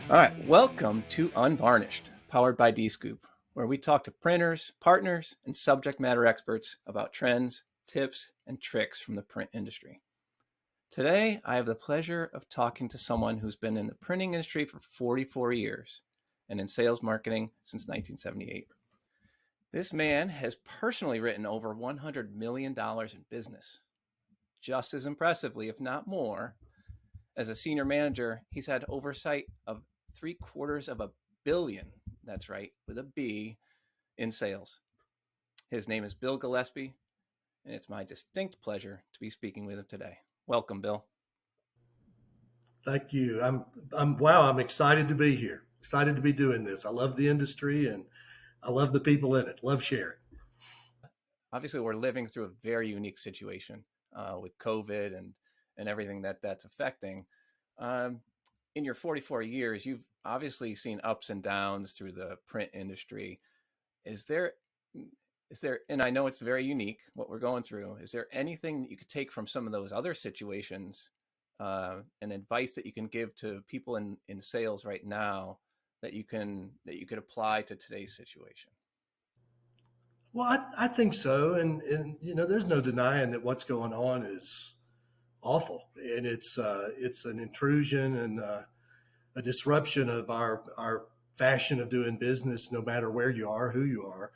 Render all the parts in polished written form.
All right, welcome to Unvarnished, powered by D-Scoop, where we talk to printers, partners, and subject matter experts about trends, tips, and tricks from the print industry. Today, I have the pleasure of talking to someone who's been in the printing industry for 44 years and in sales marketing since 1978. This man has personally written over $100 million in business. Just as impressively, if not more, as a senior manager, he's had oversight of 750 million, that's right, with a B, in sales. His name is Bill Gillespie, and it's my distinct pleasure to be speaking with him today. Welcome, Bill. Thank you. I'm excited to be here. Excited to be doing this. I love the industry and I love the people in it. Love sharing. Obviously, we're living through a very unique situation with COVID and everything that's affecting. Um, in your 44 years, you've obviously seen ups and downs through the print industry. Is there is there, and I know it's very unique what we're going through, is there anything that you could take from some of those other situations and advice that you can give to people in sales right now that you could apply to today's situation? Well, I think so. And there's no denying that what's going on is awful. And it's an intrusion and a disruption of our fashion of doing business, no matter where you are, who you are.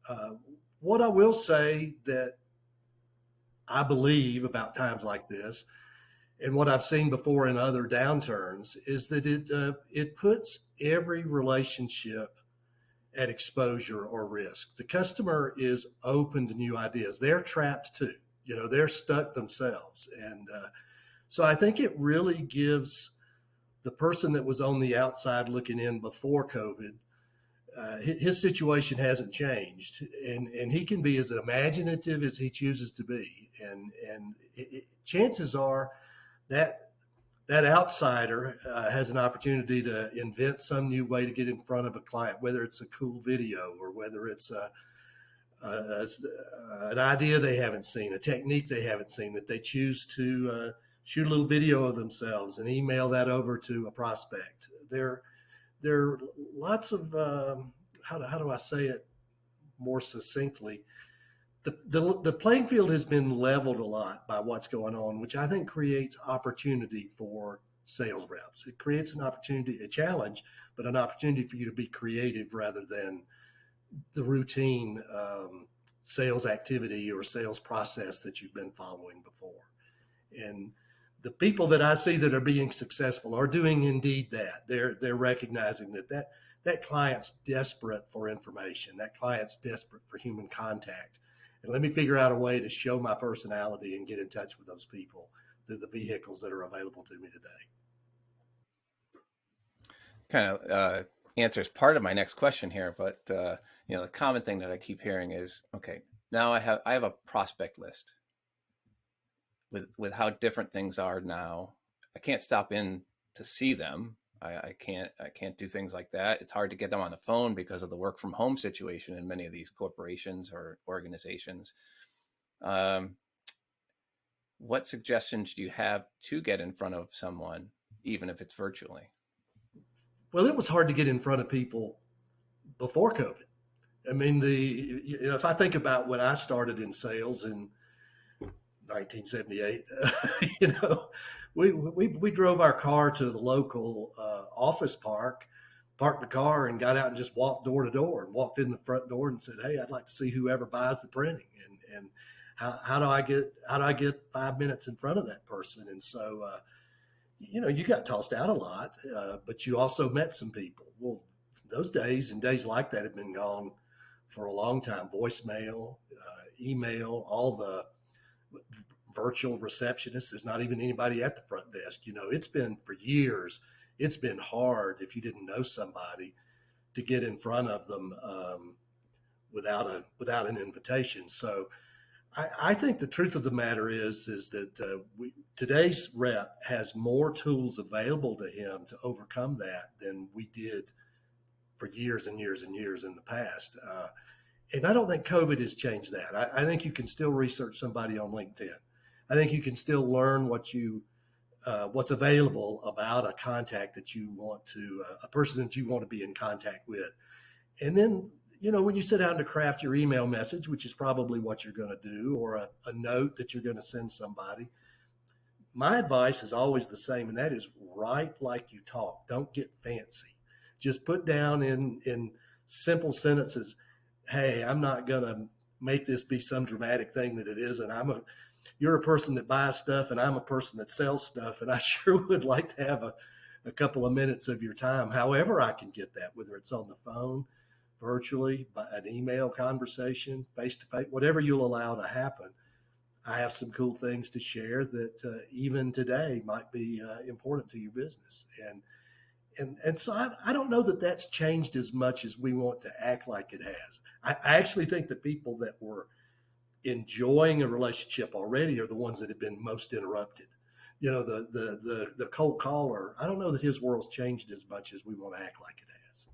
Uh, what I will say that I believe about times like this and what I've seen before in other downturns is that it puts every relationship at exposure or risk. The customer is open to new ideas. They're trapped too. They're stuck themselves, and so I think it really gives the person that was on the outside looking in before COVID. His situation hasn't changed, and he can be as imaginative as he chooses to be, and chances are that that outsider has an opportunity to invent some new way to get in front of a client, whether it's a cool video or whether it's an idea they haven't seen, a technique they haven't seen, that they choose to shoot a little video of themselves and email that over to a prospect. There are lots of, how do I say it more succinctly? The playing field has been leveled a lot by what's going on, which I think creates opportunity for sales reps. It creates an opportunity, a challenge, but an opportunity for you to be creative rather than the routine sales activity or sales process that you've been following before. And the people that I see that are being successful are doing indeed that. They're recognizing that client's desperate for information. That client's desperate for human contact. And let me figure out a way to show my personality and get in touch with those people through the vehicles that are available to me today. Kind of answers part of my next question here, but the common thing that I keep hearing is, okay, now I have a prospect list with how different things are now. I can't stop in to see them. I can't do things like that. It's hard to get them on the phone because of the work from home situation in many of these corporations or organizations. Um, what suggestions do you have to get in front of someone, even if it's virtually? Well, it was hard to get in front of people before COVID. I mean, if I think about when I started in sales in 1978, you know, we drove our car to the local office park, parked the car, and got out and just walked door to door and walked in the front door and said, "Hey, I'd like to see whoever buys the printing, and how do I get 5 minutes in front of that person?" And so, you got tossed out a lot, but you also met some people. Well, those days and days like that have been gone for a long time. Voicemail, email, all the virtual receptionist. There's not even anybody at the front desk. It's been for years. It's been hard if you didn't know somebody to get in front of them without an invitation. So I think the truth of the matter is that today's rep has more tools available to him to overcome that than we did for years and years and years in the past. And I don't think COVID has changed that. I think you can still research somebody on LinkedIn. I think you can still learn what you what's available about a contact that you want to, a person that you want to be in contact with. And then, when you sit down to craft your email message, which is probably what you're going to do, or a note that you're going to send somebody, my advice is always the same, and that is write like you talk. Don't get fancy. Just put down in simple sentences, hey, I'm not going to make this be some dramatic thing that it isn't. You're a person that buys stuff, and I'm a person that sells stuff, and I sure would like to have a couple of minutes of your time, however I can get that, whether it's on the phone, virtually, by an email conversation, face to face, whatever you'll allow to happen. I have some cool things to share that even today might be important to your business. And so I don't know that that's changed as much as we want to act like it has. I actually think the people that were enjoying a relationship already are the ones that have been most interrupted. The cold caller, I don't know that his world's changed as much as we want to act like it has.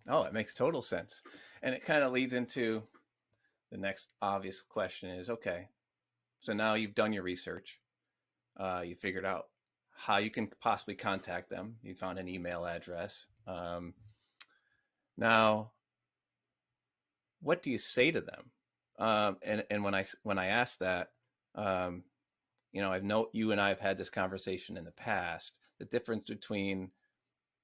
Oh, it makes total sense. And it kind of leads into the next obvious question is, okay, so now you've done your research. You figured out how you can possibly contact them. You found an email address. Now, what do you say to them? And when I ask that, I know you and I have had this conversation in the past. The difference between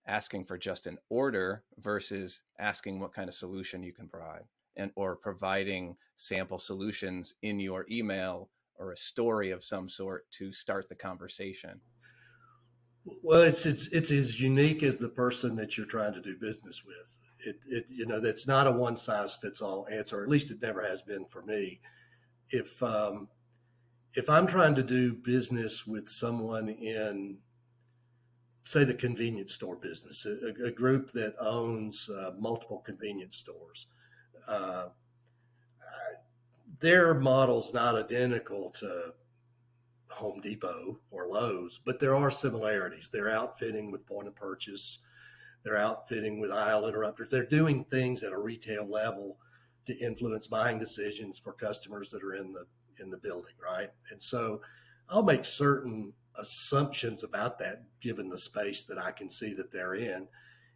asking for just an order versus asking what kind of solution you can provide, and or providing sample solutions in your email or a story of some sort to start the conversation. Well, it's as unique as the person that you're trying to do business with. That's not a one size fits all answer. Or at least it never has been for me. If if I'm trying to do business with someone in, say, the convenience store business, a group that owns multiple convenience stores, uh, their model's not identical to Home Depot or Lowe's, but there are similarities. They're outfitting with point of purchase. They're outfitting with aisle interrupters. They're doing things at a retail level to influence buying decisions for customers that are in the building, right? And so I'll make certain assumptions about that given the space that I can see that they're in.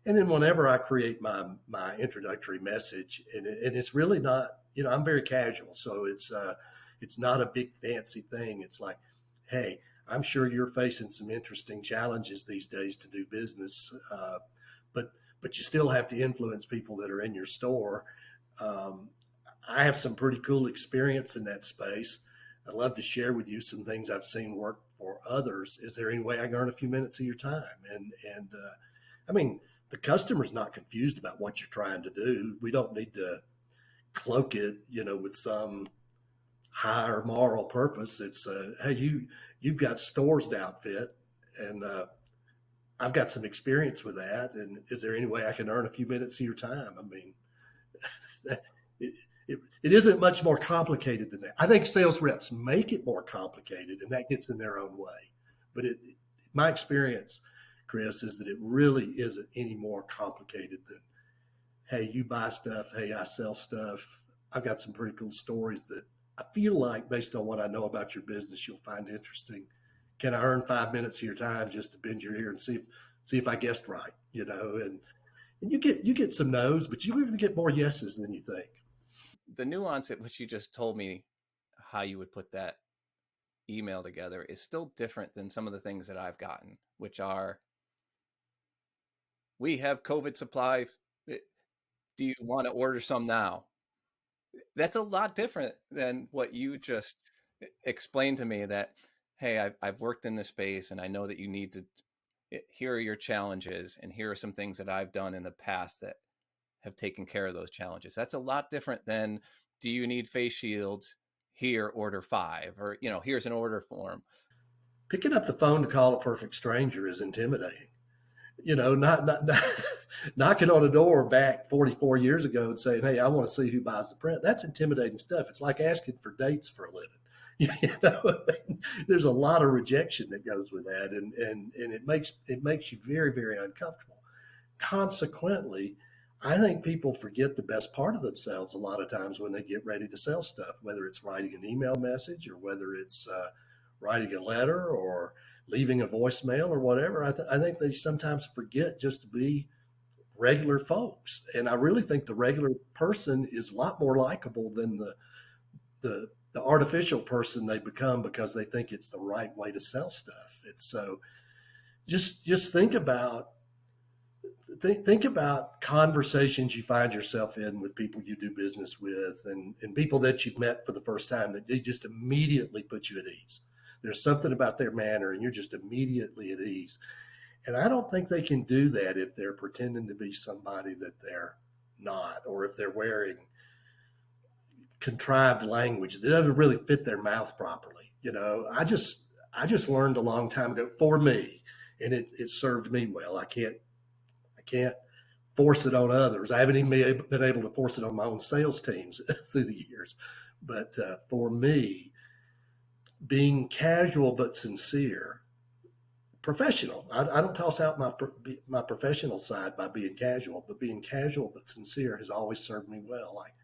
And then whenever I create my introductory message, and it's really not, I'm very casual, so it's not a big fancy thing. It's like, hey, I'm sure you're facing some interesting challenges these days to do business, but but you still have to influence people that are in your store. Um, I have some pretty cool experience in that space. I'd love to share with you some things I've seen work for others. Is there any way I can earn a few minutes of your time? And I mean, the customer's not confused about what you're trying to do. We don't need to cloak it, with some higher moral purpose. It's hey, you've got stores to outfit, and I've got some experience with that. And is there any way I can earn a few minutes of your time? I mean, it, it isn't much more complicated than that. I think sales reps make it more complicated, and that gets in their own way. But my experience, Chris, is that it really isn't any more complicated than, hey, you buy stuff, hey, I sell stuff. I've got some pretty cool stories that I feel like, based on what I know about your business, you'll find interesting. Can I earn 5 minutes of your time just to bend your ear and see if I guessed right? And you get some no's, but you're going to get more yeses than you think. The nuance at which you just told me how you would put that email together is still different than some of the things that I've gotten, which are, we have COVID supply. Do you want to order some now? That's a lot different than what you just explained to me, that, hey, I've worked in this space and I know that you need to, here are your challenges and here are some things that I've done in the past that have taken care of those challenges. That's a lot different than, do you need face shields? Here, order five, or, here's an order form. Picking up the phone to call a perfect stranger is intimidating. Not knocking on a door back 44 years ago and saying, "Hey, I want to see who buys the print." That's intimidating stuff. It's like asking for dates for a living. There's a lot of rejection that goes with that, and it makes you very, very uncomfortable. Consequently, I think people forget the best part of themselves a lot of times when they get ready to sell stuff, whether it's writing an email message or whether it's writing a letter or leaving a voicemail or whatever. I think they sometimes forget just to be regular folks. And I really think the regular person is a lot more likable than the artificial person they become because they think it's the right way to sell stuff. It's so just think about conversations you find yourself in with people you do business with, and people that you've met for the first time that they just immediately put you at ease. There's something about their manner and you're just immediately at ease. And I don't think they can do that if they're pretending to be somebody that they're not, or if they're wearing contrived language that doesn't really fit their mouth properly. I just learned a long time ago for me, and it served me well. I can't force it on others. I haven't even been able to force it on my own sales teams through the years. But for me, being casual but sincere, professional. I don't toss out my professional side by being casual, but being casual but sincere has always served me well. Like,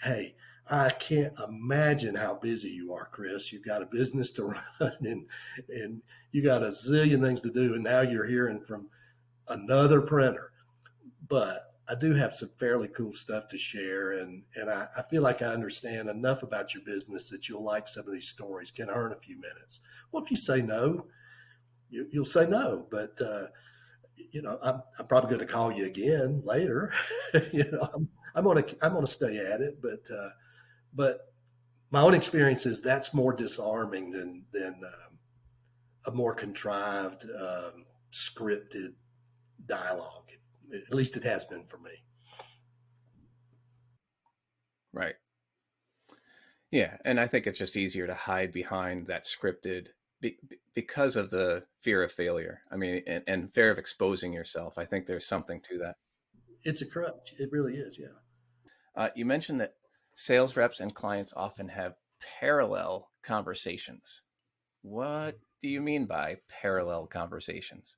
hey, I can't imagine how busy you are, Chris. You've got a business to run, and you got a zillion things to do, and now you're hearing from another printer. But I do have some fairly cool stuff to share, and I feel like I understand enough about your business that you'll like some of these stories. Can I earn a few minutes? Well, if you say no, you'll say no. But I'm probably going to call you again later. I'm gonna stay at it, but my own experience is that's more disarming than a more contrived, scripted dialogue. At least it has been for me. Right. Yeah, and I think it's just easier to hide behind that scripted because of the fear of failure. I mean, and fear of exposing yourself. I think there's something to that. It's a crutch. It really is. Yeah. You mentioned that sales reps and clients often have parallel conversations. What do you mean by parallel conversations?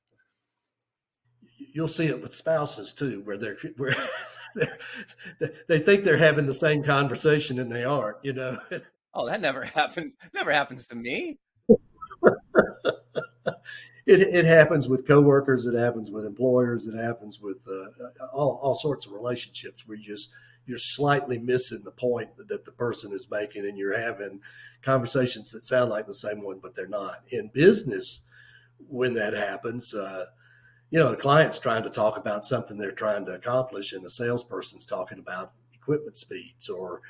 You'll see it with spouses too, where they're they think they're having the same conversation and they aren't. Oh, that never happens. Never happens to me. It happens with coworkers, it happens with employers, it happens with all sorts of relationships where you're slightly missing the point that the person is making, and you're having conversations that sound like the same one, but they're not. In business, when that happens, the client's trying to talk about something they're trying to accomplish, and the salesperson's talking about equipment speeds, or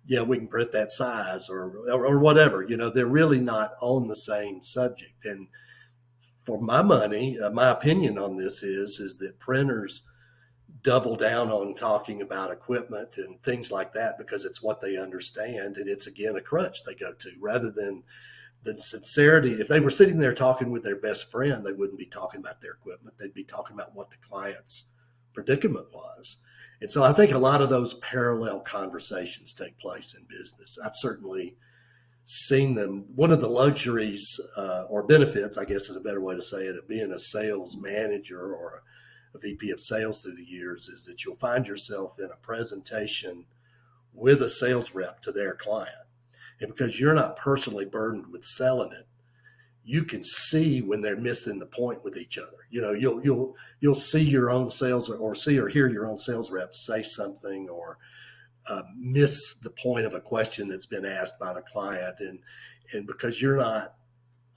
we can print that size, or whatever. They're really not on the same subject. And for my money, my opinion on this is that printers double down on talking about equipment and things like that because it's what they understand, and it's again a crutch they go to rather than the sincerity. If they were sitting there talking with their best friend, they wouldn't be talking about their equipment. They'd be talking about what the client's predicament was. And so I think a lot of those parallel conversations take place in business. I've certainly seen them. One of the luxuries or benefits, I guess is a better way to say it, of being a sales manager or a VP of sales through the years is that you'll find yourself in a presentation with a sales rep to their client. And because you're not personally burdened with selling it, you can see when they're missing the point with each other. You'll see your own sales or see or hear your own sales rep say something or miss the point of a question that's been asked by the client, and because you're not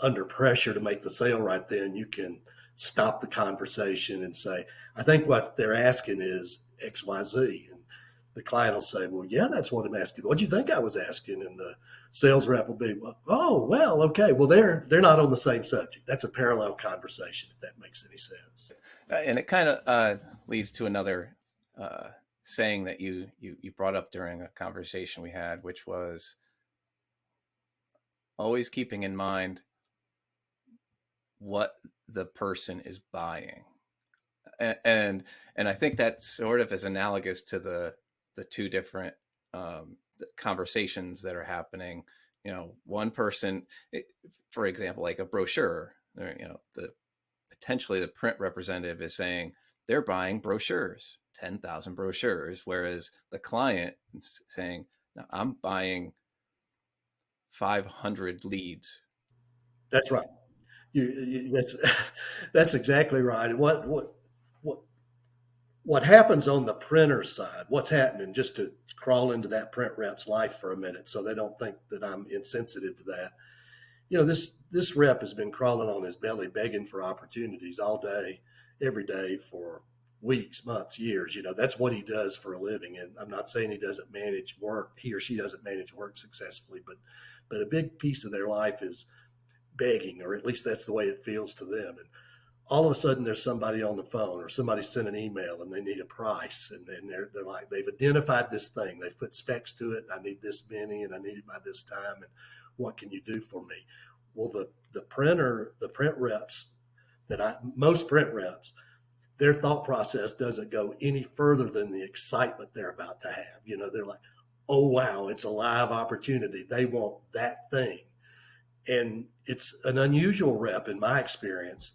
under pressure to make the sale right then, you can stop the conversation and say, I think what they're asking is XYZ. And the client will say, well, yeah, that's what I'm asking. What do you think I was asking? And the sales rep will be, well, oh, well, okay. Well, they're not on the same subject. That's a parallel conversation, if that makes any sense. And it kind of leads to another uh, saying that you brought up during a conversation we had, which was always keeping in mind what the person is buying. And I think that sort of is analogous to the two different conversations that are happening. One person, for example, like a brochure, the potentially the print representative is saying they're buying brochures, 10,000 brochures, whereas the client is saying, no, I'm buying 500 leads. That's right. That's that's exactly right. And what what happens on the printer side? What's happening? Just to crawl into that print rep's life for a minute, so they don't think that I'm insensitive to that. This rep has been crawling on his belly, begging for opportunities all day, every day for weeks, months, years. That's what he does for a living. And I'm not saying he doesn't manage work, he or she doesn't manage work successfully, but a big piece of their life is begging, or at least that's the way it feels to them. And all of a sudden there's somebody on the phone, or somebody sent an email and they need a price, and then they're like, they've identified this thing, they've put specs to it, I need this many and I need it by this time, and what can you do for me? Well, the print reps, most print reps, their thought process doesn't go any further than the excitement they're about to have. They're like, oh wow, it's a live opportunity, they want that thing. And it's an unusual rep in my experience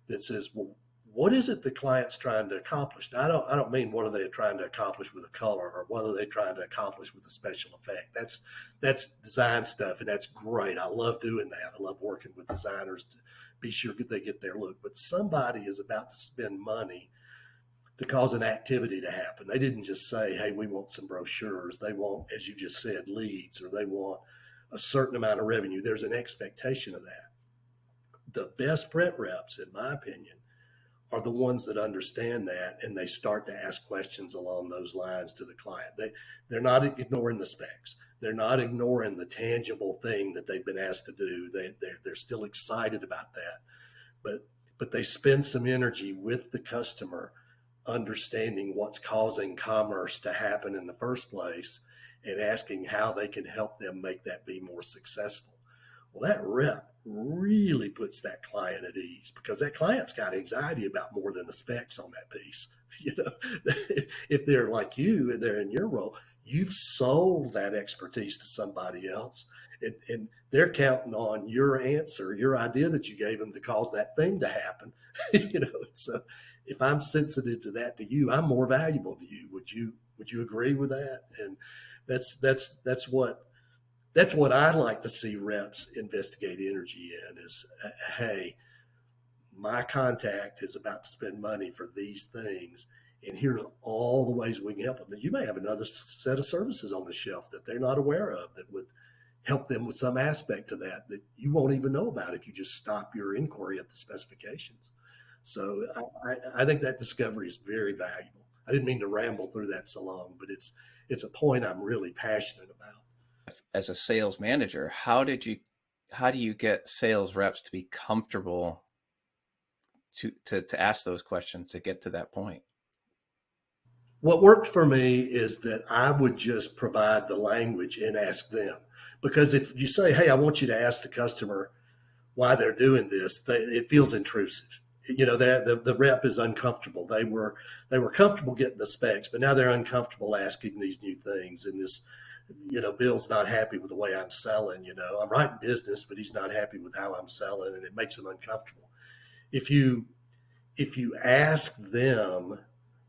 that says, well, what is it the client's trying to accomplish? Now, I don't mean what are they trying to accomplish with a color, or what are they trying to accomplish with a special effect. That's design stuff, and that's great. I love doing that. I love working with designers to be sure they get their look. But somebody is about to spend money to cause an activity to happen. They didn't just say, hey, we want some brochures. They want, as you just said, leads, or they want a certain amount of revenue. There's an expectation of that. The best print reps, in my opinion, are the ones that understand that, and they start to ask questions along those lines to the client. They're not ignoring the specs. They're not ignoring the tangible thing that they've been asked to do. They're still excited about that, but they spend some energy with the customer, understanding what's causing commerce to happen in the first place, and asking how they can help them make that be more successful. Well, that rep really puts that client at ease, because that client's got anxiety about more than the specs on that piece. You know, if they're like you and they're in your role, you've sold that expertise to somebody else, and they're counting on your answer, your idea that you gave them to cause that thing to happen. So if I'm sensitive to that to you, I'm more valuable to you. Would you agree with that? And that's what I like to see reps investigate energy in is, hey, my contact is about to spend money for these things, and here's all the ways we can help them. You may have another set of services on the shelf that they're not aware of that would help them with some aspect of that you won't even know about if you just stop your inquiry at the specifications. So I think that discovery is very valuable. I didn't mean to ramble through that so long, but it's a point I'm really passionate about. As a sales manager, how do you get sales reps to be comfortable to ask those questions to get to that point? What worked for me is that I would just provide the language and ask them. Because if you say, hey, I want you to ask the customer why they're doing this, it feels intrusive. The rep is uncomfortable. They were comfortable getting the specs, but now they're uncomfortable asking these new things. And this, Bill's not happy with the way I'm selling. I'm writing business, but he's not happy with how I'm selling, and it makes him uncomfortable. If you if you ask them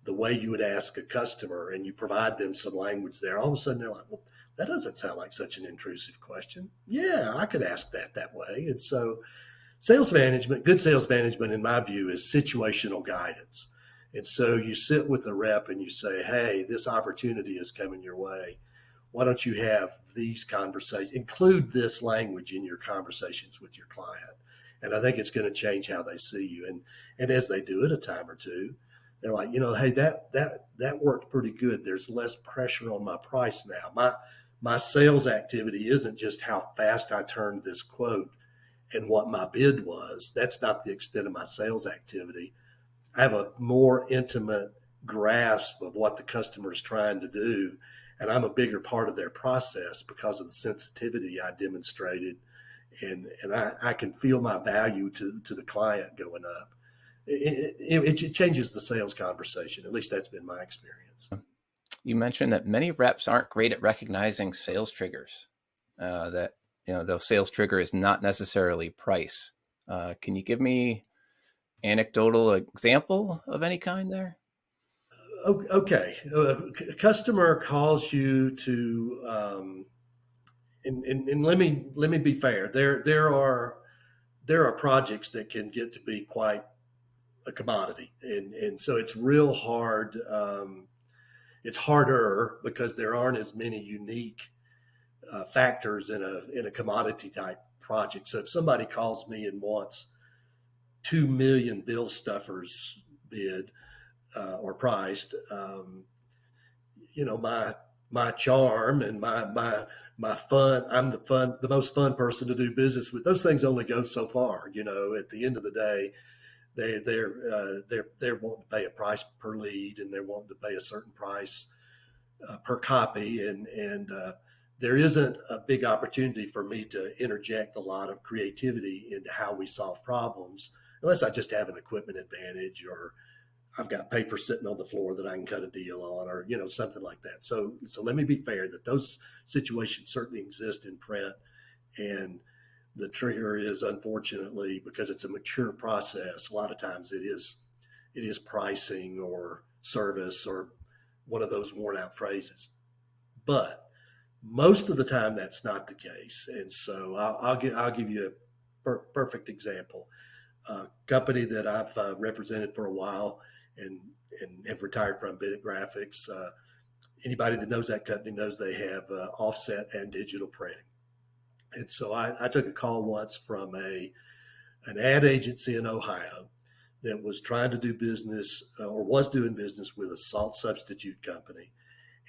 the way you would ask a customer, and you provide them some language there, all of a sudden they're like, well, that doesn't sound like such an intrusive question. Yeah, I could ask that way. And so good sales management, in my view, is situational guidance. And so you sit with the rep and you say, hey, this opportunity is coming your way. Why don't you have these conversations, include this language in your conversations with your client? And I think it's going to change how they see you. And as they do it a time or two, they're like, hey, that worked pretty good. There's less pressure on my price now. My sales activity isn't just how fast I turned this quote and what my bid was. That's not the extent of my sales activity. I have a more intimate grasp of what the customer is trying to do, and I'm a bigger part of their process because of the sensitivity I demonstrated, and I can feel my value to the client going up. It changes the sales conversation. At least that's been my experience. You mentioned that many reps aren't great at recognizing sales triggers. That the sales trigger is not necessarily price. Can you give me anecdotal example of any kind there? Okay, a customer calls you to, and let me be fair. There are there are projects that can get to be quite a commodity, and so it's real hard. It's harder because there aren't as many unique factors in a commodity type project. So if somebody calls me and wants 2 million bill stuffers bid or priced, my charm and my fun. I'm the most fun person to do business with. Those things only go so far. At the end of the day, they're wanting to pay a price per lead, and they're wanting to pay a certain price per copy, and there isn't a big opportunity for me to interject a lot of creativity into how we solve problems, unless I just have an equipment advantage, or I've got paper sitting on the floor that I can cut a deal on, or something like that. So let me be fair that those situations certainly exist in print, and the trigger is, unfortunately, because it's a mature process. A lot of times it is pricing or service or one of those worn out phrases. But most of the time, that's not the case. And so I'll give you a perfect example. A company that I've represented for a while and have retired from, Bennett Graphics. Anybody that knows that company knows they have offset and digital printing. And so I took a call once from an ad agency in Ohio that was trying to do business or was doing business with a salt substitute company.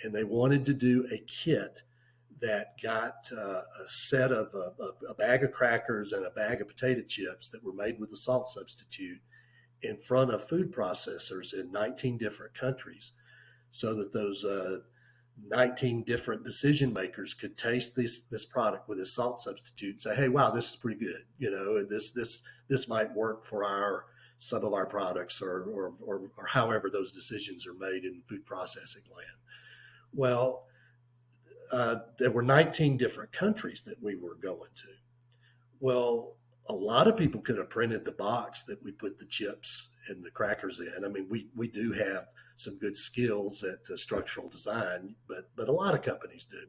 And they wanted to do a kit that got a set of a bag of crackers and a bag of potato chips that were made with the salt substitute in front of food processors in 19 different countries, so that those 19 different decision makers could taste this product with this salt substitute and say, "Hey, wow, this is pretty good," and this might work for some of our products, or however those decisions are made in food processing land. Well, there were 19 different countries that we were going to. Well, a lot of people could have printed the box that we put the chips and the crackers in. I mean, we do have some good skills at structural design, but a lot of companies do.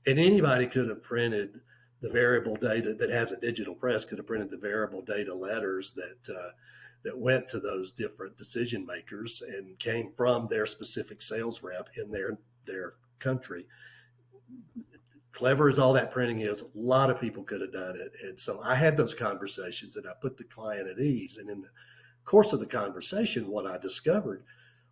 And anybody could have printed the variable data that has a digital press, could have printed the variable data letters that went to those different decision makers and came from their specific sales rep in their country. Clever as all that printing is, a lot of people could have done it. And so I had those conversations and I put the client at ease. And in the course of the conversation, what I discovered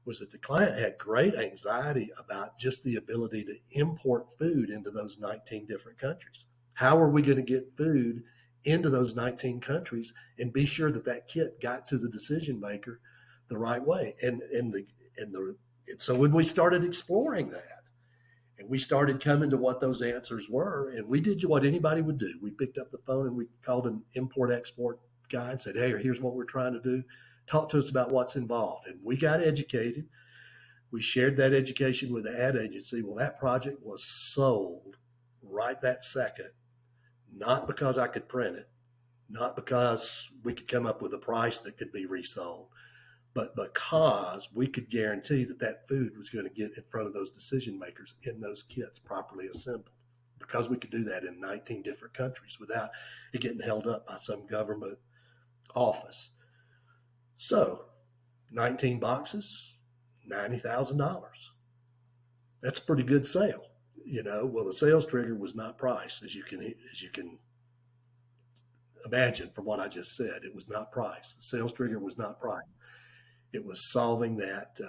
was that the client had great anxiety about just the ability to import food into those 19 different countries. How are we going to get food into those 19 countries and be sure that that kit got to the decision maker the right way? So when we started exploring that, and we started coming to what those answers were, and we did what anybody would do. We picked up the phone and we called an import-export guy and said, "Hey, here's what we're trying to do. Talk to us about what's involved." And we got educated. We shared that education with the ad agency. Well, that project was sold right that second, not because I could print it, not because we could come up with a price that could be resold, but because we could guarantee that food was going to get in front of those decision makers in those kits properly assembled, because we could do that in 19 different countries without it getting held up by some government office. So 19 boxes, $90,000. That's a pretty good sale. Well, the sales trigger was not price, as you can imagine from what I just said. It was not price. The sales trigger was not price. It was solving that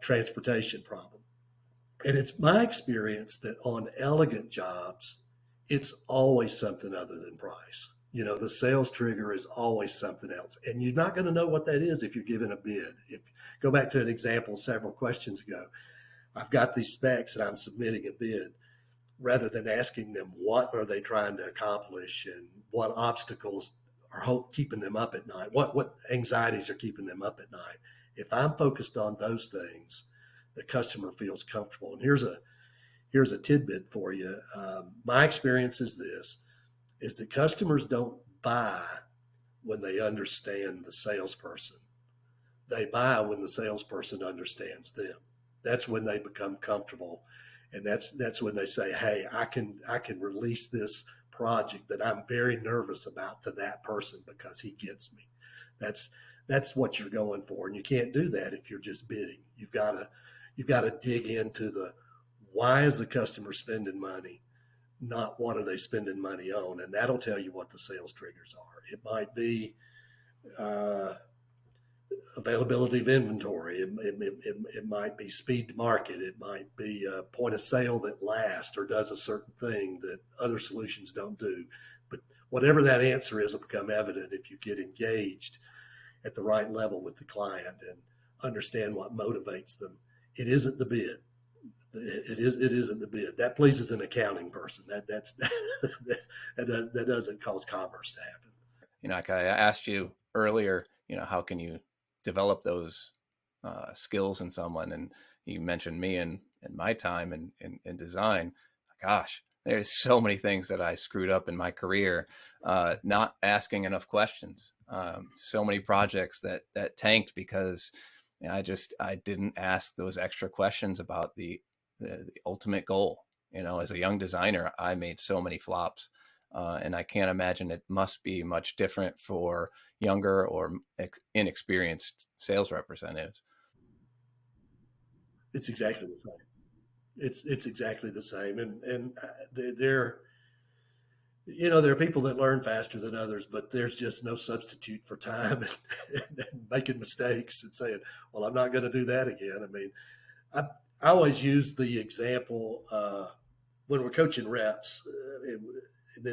transportation problem. And it's my experience that on elegant jobs, it's always something other than price. The sales trigger is always something else. And you're not going to know what that is if you're given a bid. Go back to an example several questions ago. I've got these specs and I'm submitting a bid. Rather than asking them what are they trying to accomplish and what obstacles are keeping them up at night, what anxieties are keeping them up at night. If I'm focused on those things, the customer feels comfortable. And here's a tidbit for you. My experience is that customers don't buy when they understand the salesperson. They buy when the salesperson understands them. That's when they become comfortable. And that's when they say, "Hey, I can release this project that I'm very nervous about to that person because he gets me. That's that's what you're going for, and you can't do that if you're just bidding. You've got to dig into the why is the customer spending money, not what are they spending money on, and that'll tell you what the sales triggers are. It might be uh, availability of inventory. It might be speed to market. It might be a point of sale that lasts or does a certain thing that other solutions don't do. But whatever that answer is will become evident if you get engaged at the right level with the client and understand what motivates them. It isn't the bid. It isn't the bid that pleases an accounting person. That doesn't cause commerce to happen. Like I asked you earlier, how can you develop those skills in someone? And you mentioned me and my time in design. Gosh, there's so many things that I screwed up in my career, not asking enough questions. So many projects that tanked because I didn't ask those extra questions about the ultimate goal. As a young designer, I made so many flops. And I can't imagine it must be much different for younger or inexperienced sales representatives. It's exactly the same. It's exactly the same, and they're there are people that learn faster than others, but there's just no substitute for time and making mistakes and saying, "Well, I'm not going to do that again." I mean, I, I always use the example when we're coaching reps.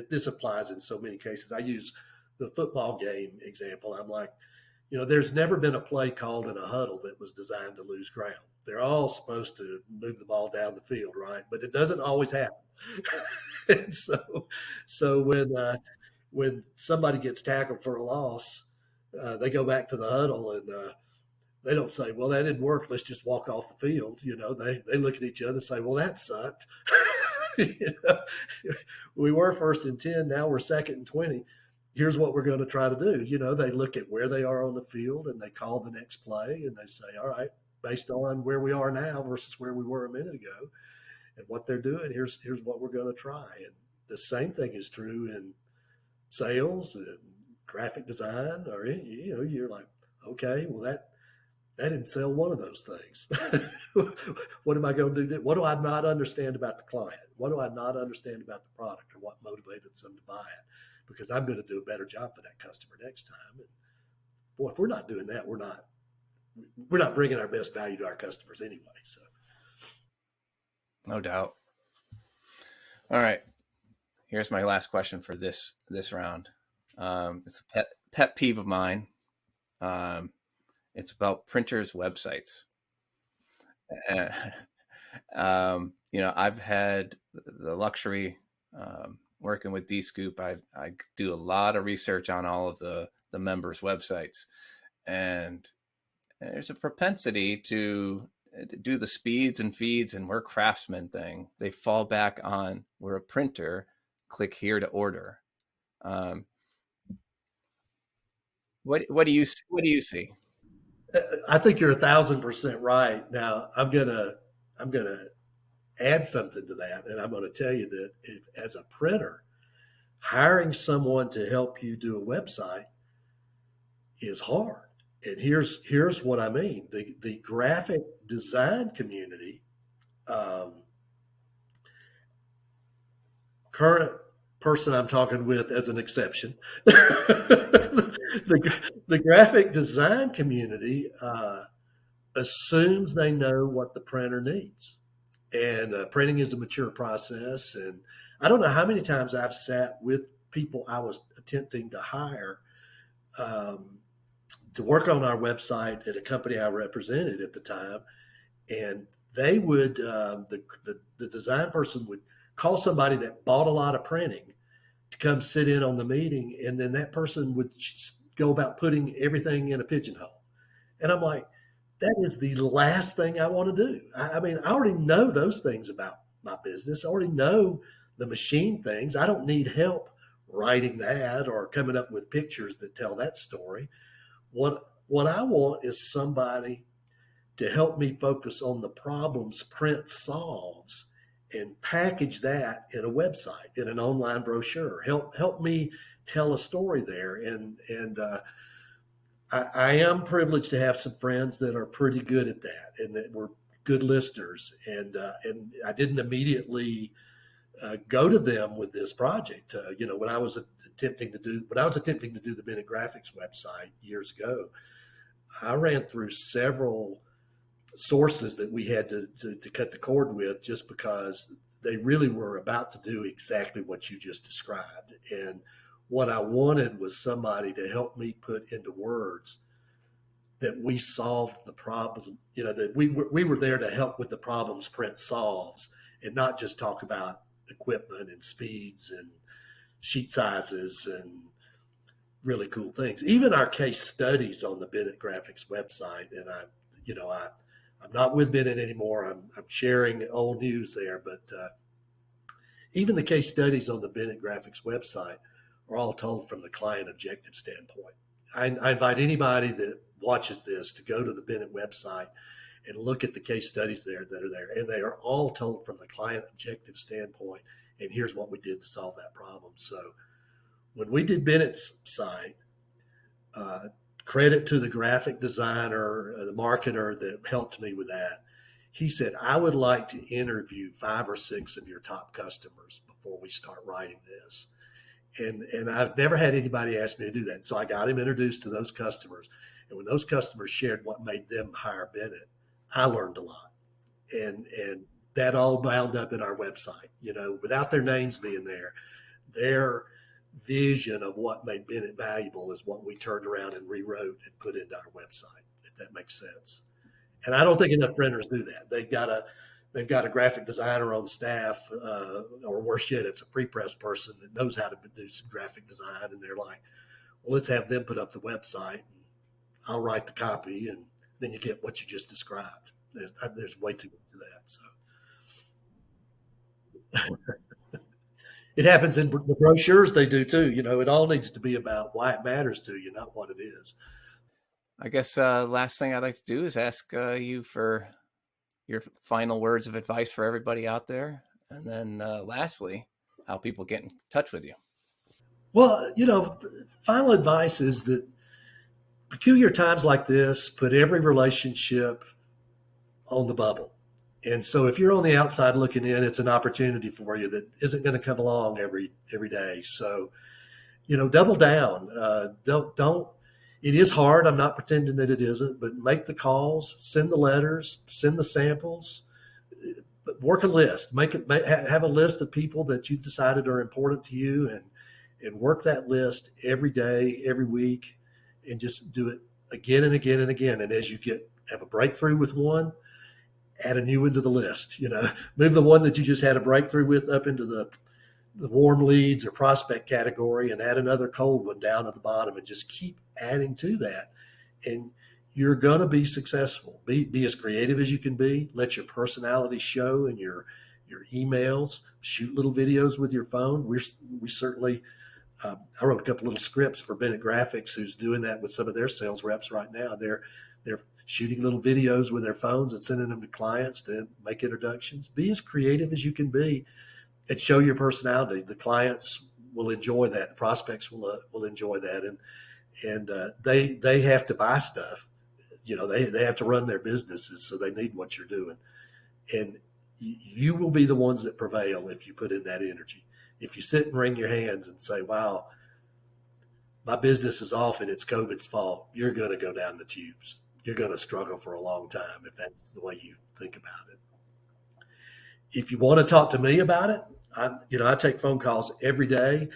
This applies in so many cases. I use the football game example. I'm like, there's never been a play called in a huddle that was designed to lose ground. They're all supposed to move the ball down the field, right? But it doesn't always happen. And so when somebody gets tackled for a loss, they go back to the huddle and they don't say, "Well, that didn't work. Let's just walk off the field." They look at each other and say, "Well, that sucked." you know, we were 1st and 10. Now we're 2nd and 20. Here's what we're going to try to do. They look at where they are on the field and they call the next play and they say, "All right, based on where we are now versus where we were a minute ago and what they're doing, here's what we're going to try." And the same thing is true in sales and graphic design, or you're like, "Okay, well that didn't sell one of those things." What am I going to do? What do I not understand about the client? What do I not understand about the product, or what motivated them to buy it? Because I'm going to do a better job for that customer next time. And boy, if we're not doing that, we're not bringing our best value to our customers anyway. So No doubt. All right. Here's my last question for this round. It's a pet peeve of mine. It's about printers' websites. Uh, I've had the luxury working with DScoop. I do a lot of research on all of the members' websites, and there's a propensity to do the speeds and feeds and we're craftsmen thing. They fall back on we're a printer. Click here to order. Um, what do you see? I think you're 1,000% right. Now I'm gonna add something to that, and I'm going to tell you that if, as a printer, hiring someone to help you do a website is hard. And here's what I mean: the graphic design community, um, current person I'm talking with as an exception, the graphic design community assumes they know what the printer needs. And printing is a mature process. And I don't know how many times I've sat with people I was attempting to hire um, to work on our website at a company I represented at the time. And they would, the design person would call somebody that bought a lot of printing to come sit in on the meeting. And then that person would go about putting everything in a pigeonhole. And I'm like, that is the last thing I want to do. I mean, I already know those things about my business. I already know the machine things. I don't need help writing that or coming up with pictures that tell that story. What I want is somebody to help me focus on the problems print solves and package that in a website, in an online brochure. Help me tell a story there. And I am privileged to have some friends that are pretty good at that and that were good listeners. And I didn't immediately go to them with this project. When I was attempting to do the Bennett Graphics website years ago, I ran through several sources that we had to cut the cord with, just because they really were about to do exactly what you just described. And what I wanted was somebody to help me put into words that we solved the problems, that we were there to help with the problems print solves, and not just talk about equipment and speeds and sheet sizes and really cool things. Even our case studies on the Bennett Graphics website, and I'm not with Bennett anymore. I'm sharing old news there, but even the case studies on the Bennett Graphics website are all told from the client objective standpoint. I invite anybody that watches this to go to the Bennett website and look at the case studies there that are there, and they are all told from the client objective standpoint. And here's what we did to solve that problem. So when we did Bennett's site, uh, credit to the graphic designer, the marketer that helped me with that. He said, I would like to interview 5 or 6 of your top customers before we start writing this. And I've never had anybody ask me to do that. So I got him introduced to those customers. And when those customers shared what made them hire Bennett, I learned a lot. And that all bound up in our website, without their names being there. Their vision of what made Bennett valuable is what we turned around and rewrote and put into our website, if that makes sense. And I don't think enough printers do that. They've got a graphic designer on staff, or worse yet, it's a pre-press person that knows how to do some graphic design, and they're like, well, let's have them put up the website. And I'll write the copy, and then you get what you just described. There's way too much to that. So it happens in the brochures they do too. It all needs to be about why it matters to you, not what it is. I guess last thing I'd like to do is ask you for your final words of advice for everybody out there. And then lastly, how people get in touch with you. Well, final advice is that peculiar times like this put every relationship on the bubble. And so if you're on the outside looking in, it's an opportunity for you that isn't going to come along every day. So, double down. Don't. It is hard. I'm not pretending that it isn't, but make the calls, send the letters, send the samples, but work a list. Have a list of people that you've decided are important to you, and work that list every day, every week, and just do it again and again and again. And as you have a breakthrough with one, add a new one to the list. Move the one that you just had a breakthrough with up into the warm leads or prospect category, and add another cold one down at the bottom, and just keep adding to that. And you're going to be successful. Be as creative as you can be. Let your personality show in your emails. Shoot little videos with your phone. We certainly. I wrote a couple little scripts for Bennett Graphics, who's doing that with some of their sales reps right now. They're shooting little videos with their phones and sending them to clients to make introductions. Be as creative as you can be, and show your personality. The clients will enjoy that. The prospects will enjoy that, and they have to buy stuff. They have to run their businesses, so they need what you're doing. And you will be the ones that prevail if you put in that energy. If you sit and wring your hands and say, "Wow, my business is off and it's COVID's fault," you're going to go down the tubes. You're going to struggle for a long time if that's the way you think about it. If you want to talk to me about it, I take phone calls every day,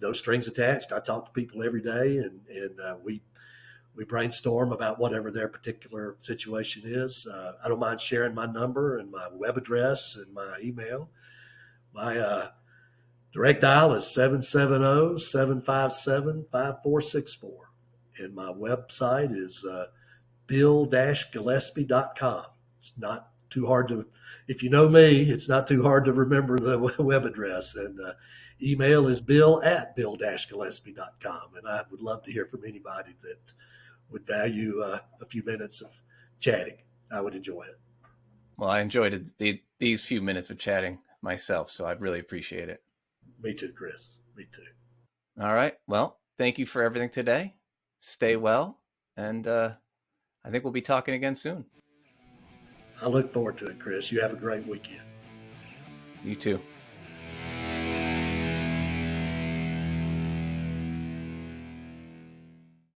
no strings attached. I talk to people every day, and we brainstorm about whatever their particular situation is. I don't mind sharing my number and my web address and my email. My direct dial is 770-757-5464. And my website is bill-gillespie.com. It's not too hard to, if you know me, it's not too hard to remember the web address. And email is bill@bill-gillespie.com. And I would love to hear from anybody that would value a few minutes of chatting. I would enjoy it. Well, I enjoyed the these few minutes of chatting myself, so I really appreciate it. Me too, Chris. Me too. All right. Well, thank you for everything today. Stay well, and I think we'll be talking again soon. I look forward to it, Chris. You have a great weekend. You too.